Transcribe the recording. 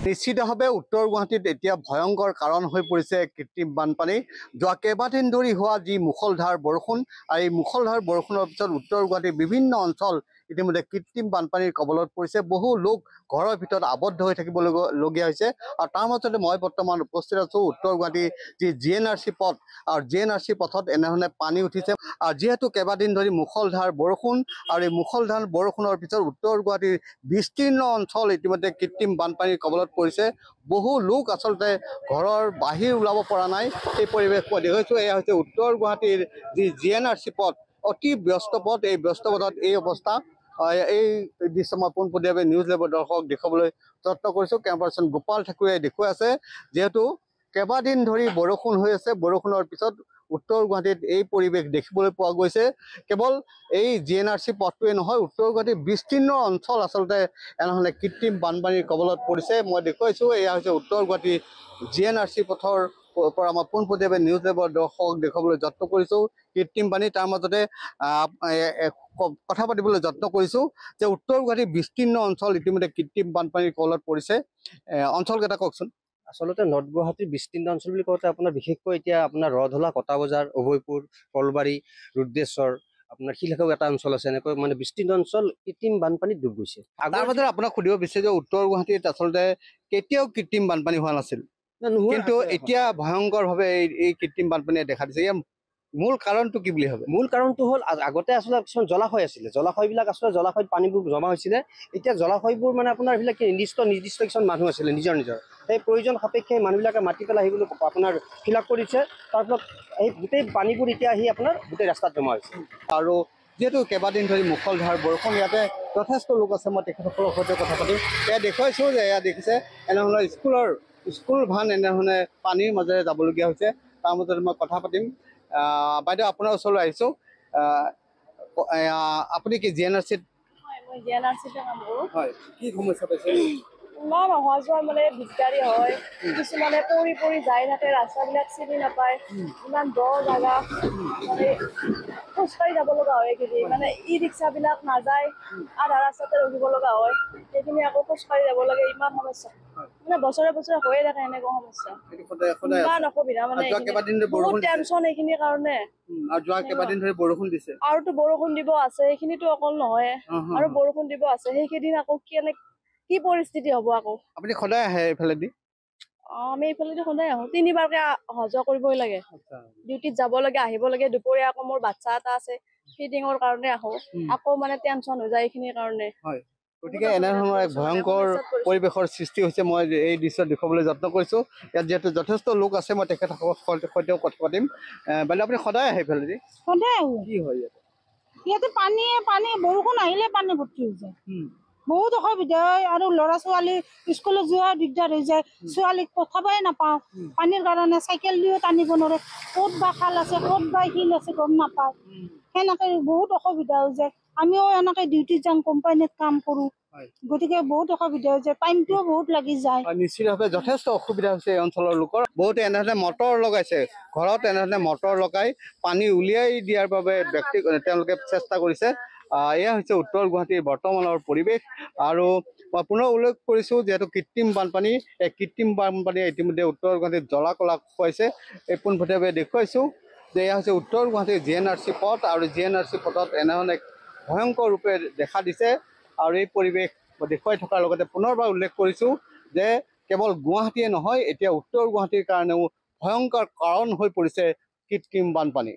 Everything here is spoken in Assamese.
নিশ্চিতভাৱে উত্তৰ গুৱাহাটীত এতিয়া ভয়ংকৰ কাৰণ হৈ পৰিছে কৃত্ৰিম বানপানী। যোৱা কেইবাদিন ধৰি হোৱা যি মুষলধাৰ বৰষুণ আৰু এই মুষলধাৰ বৰষুণৰ পিছত উত্তৰ গুৱাহাটীৰ বিভিন্ন অঞ্চল ইতিমধ্যে কৃত্ৰিম বানপানীৰ কবলত পৰিছে। বহু লোক ঘৰৰ ভিতৰত আবদ্ধ হৈ থাকিবলগীয়া হৈছে। আৰু তাৰ মাজতে মই বৰ্তমান উপস্থিত আছোঁ উত্তৰ গুৱাহাটীৰ যি GNRC পথ আৰু GNRC পথত এনেধৰণে পানী উঠিছে। আৰু যিহেতু কেইবাদিন ধৰি মুষলধাৰ বৰষুণ আৰু এই মুষলধাৰ বৰষুণৰ পিছত উত্তৰ গুৱাহাটীৰ বিস্তীৰ্ণ অঞ্চল ইতিমধ্যে কৃত্ৰিম বানপানীৰ কবলত পৰিছে। বহু লোক আচলতে ঘৰৰ বাহিৰ ওলাব পৰা নাই। এই পৰিৱেশ মই দেখুৱাইছোঁ। এয়া হৈছে উত্তৰ গুৱাহাটীৰ যি GNRC পথ, অতি ব্যস্ত পথ। এই ব্যস্ত পথত এই অৱস্থা। এই দৃশ্য মই পোনপটীয়াকৈ নিউজ লেভৰ দৰ্শকক দেখুৱাবলৈ যত্ন কৰিছোঁ। কেমেৰা পাৰ্চন গোপাল ঠাকুৰে দেখুৱাই আছে। যিহেতু কেইবাদিন ধৰি বৰষুণ হৈ আছে, বৰষুণৰ পিছত উত্তৰ গুৱাহাটীত এই পৰিৱেশ দেখিবলৈ পোৱা গৈছে। কেৱল এই GNRC পথটোৱে নহয়, উত্তৰ গুৱাহাটীৰ বিস্তীৰ্ণ অঞ্চল আচলতে এনেধৰণে কৃত্ৰিম বানপানীৰ কবলত পৰিছে। মই দেখুৱাইছোঁ এয়া হৈছে উত্তৰ গুৱাহাটীৰ GNRC পথৰ পৰা মই পোনপটীয়াকৈ নিউজ লেভৰ দৰ্শকক দেখুৱাবলৈ যত্ন কৰিছোঁ কৃত্ৰিম পানী। তাৰ মাজতে কথা পাতিবলৈ যত্ন কৰিছোঁ যে উত্তৰ গুৱাহাটীৰ বিস্তীৰ্ণ অঞ্চল ইতিমধ্যে কৃত্ৰিম বানপানীৰ কবলত পৰিছে। অঞ্চলকেইটা কওকচোন। আচলতে নৰ্থ গুৱাহাটীৰ বিস্তীৰ্ণ অঞ্চল বুলি কওঁতে আপোনাৰ বিশেষকৈ এতিয়া আপোনাৰ ৰধলা, কটা বজাৰ, অভয়পুৰ, কলবাৰী, ৰুদ্ৰেশ্বৰ, আপোনাৰ শিলগাঁও এটা অঞ্চল আছে। এনেকৈ মানে বিস্তীৰ্ণ অঞ্চল কৃত্ৰিম বানপানীত ডুব গৈছে। তাৰ মাজতে আপোনাক সুধিব বিচাৰিছোঁ যে উত্তৰ গুৱাহাটীত আচলতে কেতিয়াও কৃত্ৰিম বানপানী হোৱা নাছিল, কিন্তু এতিয়া ভয়ংকৰভাৱে এই কৃত্ৰিম বানপানীয়ে দেখা দিছে। ইয়াৰ মূল কাৰণটো কি বুলি ভাবে? মূল কাৰণটো হ'ল আগতে আচলতে কিছুমান জলাশয় আছিলে, জলাশয়বিলাক আচলতে জলাশয়ত পানীবোৰ জমা হৈছিলে। এতিয়া জলাশয়বোৰ মানে আপোনাৰ এইবিলাক নিৰ্দিষ্ট কিছুমান মানুহ আছিলে নিজৰ সেই প্ৰয়োজন সাপেক্ষে মানুহবিলাকে মাতি পেলাই সেইবোৰ আপোনাৰ ফিল আপ কৰিছে। তাৰপিছত এই গোটেই পানীবোৰ এতিয়া আহি আপোনাৰ গোটেই ৰাস্তাত জমা হৈছে। আৰু যিহেতু কেইবাদিন ধৰি মুষলধাৰ বৰষুণ, ইয়াতে যথেষ্ট লোক আছে। মই তেখেতসকলৰ সৈতে কথা পাতিম। এয়া দেখুৱাইছোঁ যে এয়া দেখিছে এনেধৰণৰ স্কুল ভান এনেধৰণে পানীৰ মাজেৰে যাবলগীয়া হৈছে। তাৰ মাজতে মই কথা পাতিম। বাইদেউ, আপোনাৰ ওচৰলৈ আহিছোঁ। আপুনি কি GNRCত? হয়, মই GNRCতে কাম কৰোঁ। হয়, কি সমস্যা পাইছে? ইমান অহা যোৱা মানে দিগদাৰী হয়। কিছুমানে পৰি যাই থাকে, ৰাস্তাবিলাক চিনি নাপায়। ইমান দ জাগা, মানে খোজকাঢ়ি যাব লগা হয়। এইখিনি মানে ৰিক্সাবিলাক নাযায়, আধা ৰাস্তাতে ৰখিব লগা হয়। সেইখিনি আকৌ খোজকাঢ়ি যাব লাগে। ইমান সমস্যা মানে বছৰে হৈয়ে থাকে এনেকুৱা সমস্যা। ইমান অসুবিধা মানে বহুত টেনচন এইখিনিৰ কাৰণে। বৰষুণ দিছে আৰুতো বৰষুণ দিব আছে, সেইখিনিতো অকল নহয় আৰু বৰষুণ দিব আছে। সেইকেইদিন আকৌ কি পৰিস্থিতি হ'ব আকৌ? আপুনি সদায় আহে এইফালেদি? আমি এইফালেদি সদায় আহোঁ। 3বাৰকে অহা যোৱা কৰিবই লাগে। ডিউটিত যাব লাগে, আহিব লাগে। দুপৰীয়া আকৌ মোৰ বাচ্ছা এটা আছে, ফিডিঙৰ কাৰণে আহোঁ। আকৌ মানে টেনচন হৈ যায় এইখিনিৰ কাৰণে। গতিকে এনেধৰণৰ এক ভয়ংকৰ পৰিৱেশৰ সৃষ্টি হৈছে। মই এই দৃশ্য দেখুৱাবলৈ যত্ন কৰিছোঁ। ইয়াত যিহেতু যথেষ্ট লোক আছে, মই তেখেতসকলৰ সৈতেও কথা পাতিম। বাইদেউ, আপুনি সদায় আহে এইফালেদি? সদায় আহোঁ। কি হয় ইয়াতে পানী বৰষুণ আহিলে পানী ভৰ্তি হৈ যায়। বহুত অসুবিধা হয় আৰু ল'ৰা ছোৱালী স্কুলত যোৱা দিগদাৰ হৈ যায়। ছোৱালীক পঠাবই নাপাওঁ পানীৰ কাৰণে। চাইকেল দিও টানিব নোৱাৰে। ক'ত বা খাল আছে, ক'ত বা শিল আছে গম নাপাওঁ। সেনেকে বহুত অসুবিধা হৈ যায়। আমিও এনেকে ডিউটিত যাওঁ, কোম্পানীত কাম কৰোঁ। গতিকে বহুত অসুবিধা হৈ যায়, টাইমটোও বহুত লাগি যায়। নিশ্চিতভাৱে যথেষ্ট অসুবিধা হৈছে এই অঞ্চলৰ লোকৰ। বহুতে এনেধৰণে মটৰ লগাইছে, ঘৰত এনেধৰণে মটৰ লগাই পানী উলিয়াই দিয়াৰ বাবে তেওঁলোকে চেষ্টা কৰিছে। এয়া হৈছে উত্তৰ গুৱাহাটীৰ বৰ্তমানৰ পৰিৱেশ। আৰু মই পুনৰ উল্লেখ কৰিছোঁ, যিহেতু কৃত্ৰিম বানপানী, এই কৃত্ৰিম বানপানীয়ে ইতিমধ্যে উত্তৰ গুৱাহাটীত জ্বলা-কলা খুৱাইছে। এই পোনপটীয়াকৈ দেখুৱাইছোঁ যে এয়া হৈছে উত্তৰ গুৱাহাটীৰ GNRC পথ। আৰু GNRC পথত এনেধৰণে ভয়ংকৰ ৰূপে দেখা দিছে। আৰু এই পৰিৱেশ দেখুৱাই থকাৰ লগতে পুনৰবাৰ উল্লেখ কৰিছোঁ যে কেৱল গুৱাহাটীয়ে নহয়, এতিয়া উত্তৰ গুৱাহাটীৰ কাৰণেও ভয়ংকৰ কাৰণ হৈ পৰিছে কৃত্ৰিম বানপানী।